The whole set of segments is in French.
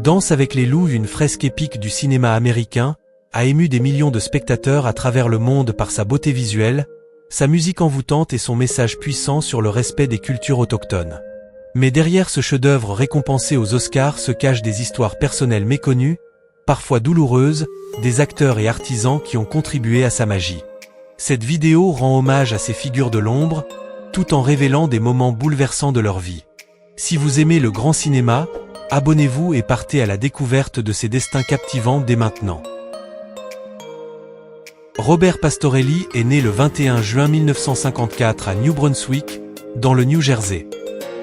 Danse avec les loups, une fresque épique du cinéma américain, a ému des millions de spectateurs à travers le monde par sa beauté visuelle, sa musique envoûtante et son message puissant sur le respect des cultures autochtones. Mais derrière ce chef-d'œuvre récompensé aux Oscars se cachent des histoires personnelles méconnues, parfois douloureuses, des acteurs et artisans qui ont contribué à sa magie. Cette vidéo rend hommage à ces figures de l'ombre, tout en révélant des moments bouleversants de leur vie. Si vous aimez le grand cinéma, abonnez-vous et partez à la découverte de ces destins captivants dès maintenant. Robert Pastorelli est né le 21 juin 1954 à New Brunswick, dans le New Jersey.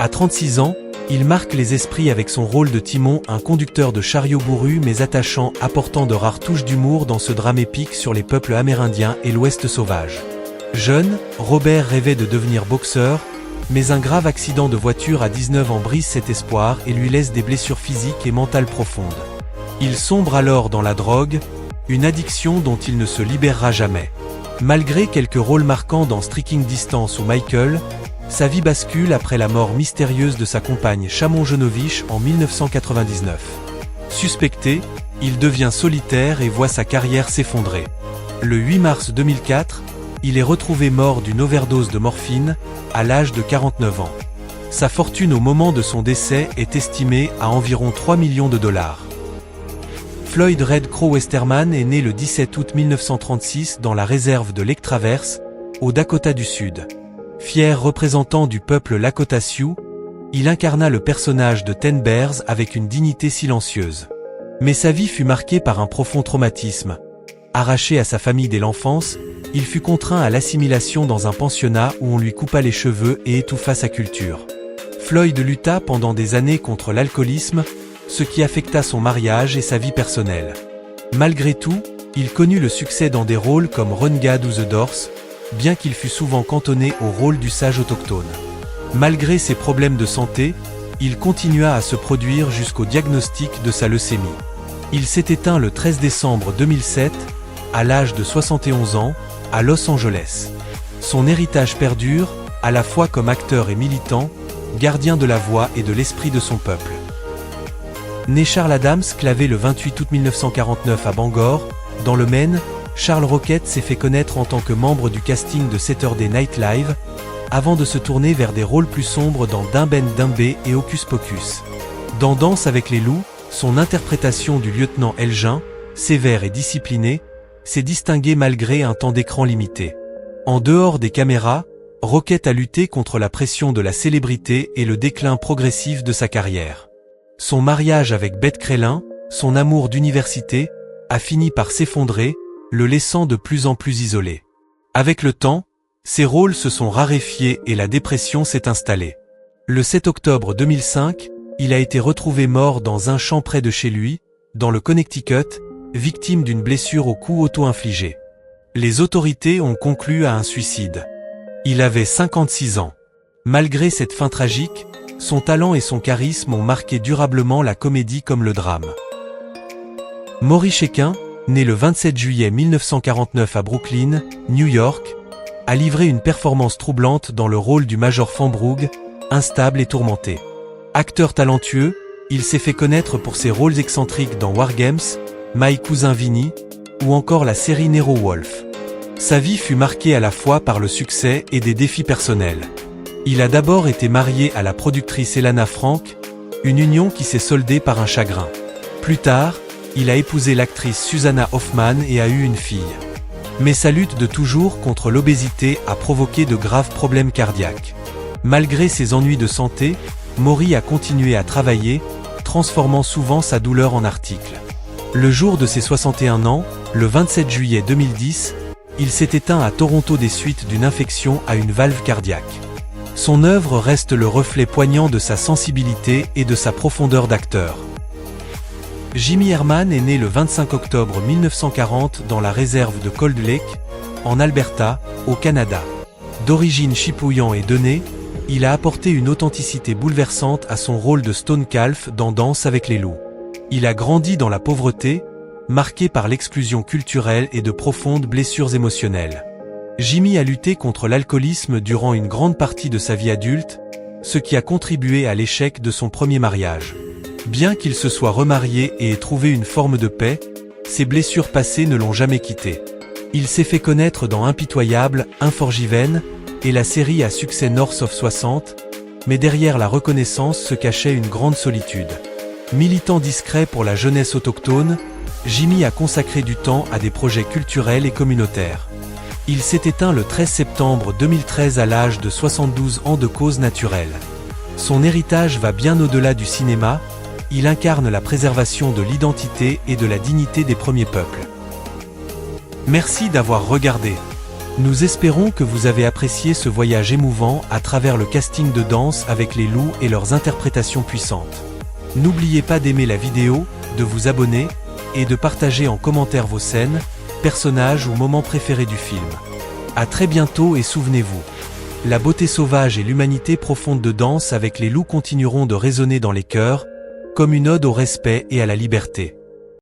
À 36 ans, il marque les esprits avec son rôle de Timon, un conducteur de chariot bourru mais attachant, apportant de rares touches d'humour dans ce drame épique sur les peuples amérindiens et l'Ouest sauvage. Jeune, Robert rêvait de devenir boxeur, mais un grave accident de voiture à 19 ans brise cet espoir et lui laisse des blessures physiques et mentales profondes. Il sombre alors dans la drogue, une addiction dont il ne se libérera jamais. Malgré quelques rôles marquants dans Striking Distance ou Michael, sa vie bascule après la mort mystérieuse de sa compagne Shamon Jonovich en 1999. Suspecté, il devient solitaire et voit sa carrière s'effondrer. Le 8 mars 2004, il est retrouvé mort d'une overdose de morphine, à l'âge de 49 ans. Sa fortune au moment de son décès est estimée à environ 3 millions de dollars. Floyd Red Crow Westerman est né le 17 août 1936 dans la réserve de Lake Traverse, au Dakota du Sud. Fier représentant du peuple Lakota Sioux, il incarna le personnage de Ten Bears avec une dignité silencieuse. Mais sa vie fut marquée par un profond traumatisme. Arraché à sa famille dès l'enfance, il fut contraint à l'assimilation dans un pensionnat où on lui coupa les cheveux et étouffa sa culture. Floyd lutta pendant des années contre l'alcoolisme, ce qui affecta son mariage et sa vie personnelle. Malgré tout, il connut le succès dans des rôles comme Renegade ou The Doors, bien qu'il fût souvent cantonné au rôle du sage autochtone. Malgré ses problèmes de santé, il continua à se produire jusqu'au diagnostic de sa leucémie. Il s'est éteint le 13 décembre 2007, à l'âge de 71 ans, à Los Angeles. Son héritage perdure, à la fois comme acteur et militant, gardien de la voix et de l'esprit de son peuple. Né Charles Adams Clavé le 28 août 1949 à Bangor, dans le Maine, Charles Rocket s'est fait connaître en tant que membre du casting de Saturday Night Live, avant de se tourner vers des rôles plus sombres dans Dimben Dimbe et Hocus Pocus. Dans Danse avec les loups, son interprétation du lieutenant Elgin, sévère et discipliné, s'est distinguée malgré un temps d'écran limité. En dehors des caméras, Rocket a lutté contre la pression de la célébrité et le déclin progressif de sa carrière. Son mariage avec Bette Crélin, son amour d'université, a fini par s'effondrer, le laissant de plus en plus isolé. Avec le temps, ses rôles se sont raréfiés et la dépression s'est installée. Le 7 octobre 2005, il a été retrouvé mort dans un champ près de chez lui, dans le Connecticut, victime d'une blessure au cou auto-infligée. Les autorités ont conclu à un suicide. Il avait 56 ans. Malgré cette fin tragique, son talent et son charisme ont marqué durablement la comédie comme le drame. Maury Chaykin, né le 27 juillet 1949 à Brooklyn, New York, a livré une performance troublante dans le rôle du Major Fambrough, instable et tourmenté. Acteur talentueux, il s'est fait connaître pour ses rôles excentriques dans War Games, My Cousin Vinny, ou encore la série Nero Wolf. Sa vie fut marquée à la fois par le succès et des défis personnels. Il a d'abord été marié à la productrice Elana Frank, une union qui s'est soldée par un chagrin. Plus tard, il a épousé l'actrice Susanna Hoffman et a eu une fille. Mais sa lutte de toujours contre l'obésité a provoqué de graves problèmes cardiaques. Malgré ses ennuis de santé, Maury a continué à travailler, transformant souvent sa douleur en article. Le jour de ses 61 ans, le 27 juillet 2010, il s'est éteint à Toronto des suites d'une infection à une valve cardiaque. Son œuvre reste le reflet poignant de sa sensibilité et de sa profondeur d'acteur. Jimmy Herman est né le 25 octobre 1940 dans la réserve de Cold Lake, en Alberta, au Canada. D'origine chipouillant et donné, il a apporté une authenticité bouleversante à son rôle de Stone Calf dans Danse avec les loups. Il a grandi dans la pauvreté, marqué par l'exclusion culturelle et de profondes blessures émotionnelles. Jimmy a lutté contre l'alcoolisme durant une grande partie de sa vie adulte, ce qui a contribué à l'échec de son premier mariage. Bien qu'il se soit remarié et ait trouvé une forme de paix, ses blessures passées ne l'ont jamais quitté. Il s'est fait connaître dans Impitoyable, Unforgiven, et la série à succès North of 60, mais derrière la reconnaissance se cachait une grande solitude. Militant discret pour la jeunesse autochtone, Jimmy a consacré du temps à des projets culturels et communautaires. Il s'est éteint le 13 septembre 2013 à l'âge de 72 ans de cause naturelle. Son héritage va bien au-delà du cinéma, il incarne la préservation de l'identité et de la dignité des premiers peuples. Merci d'avoir regardé. Nous espérons que vous avez apprécié ce voyage émouvant à travers le casting de danse avec les loups et leurs interprétations puissantes. N'oubliez pas d'aimer la vidéo, de vous abonner, et de partager en commentaire vos scènes, personnages ou moments préférés du film. À très bientôt et souvenez-vous, la beauté sauvage et l'humanité profonde de Danse avec les loups continueront de résonner dans les cœurs, comme une ode au respect et à la liberté.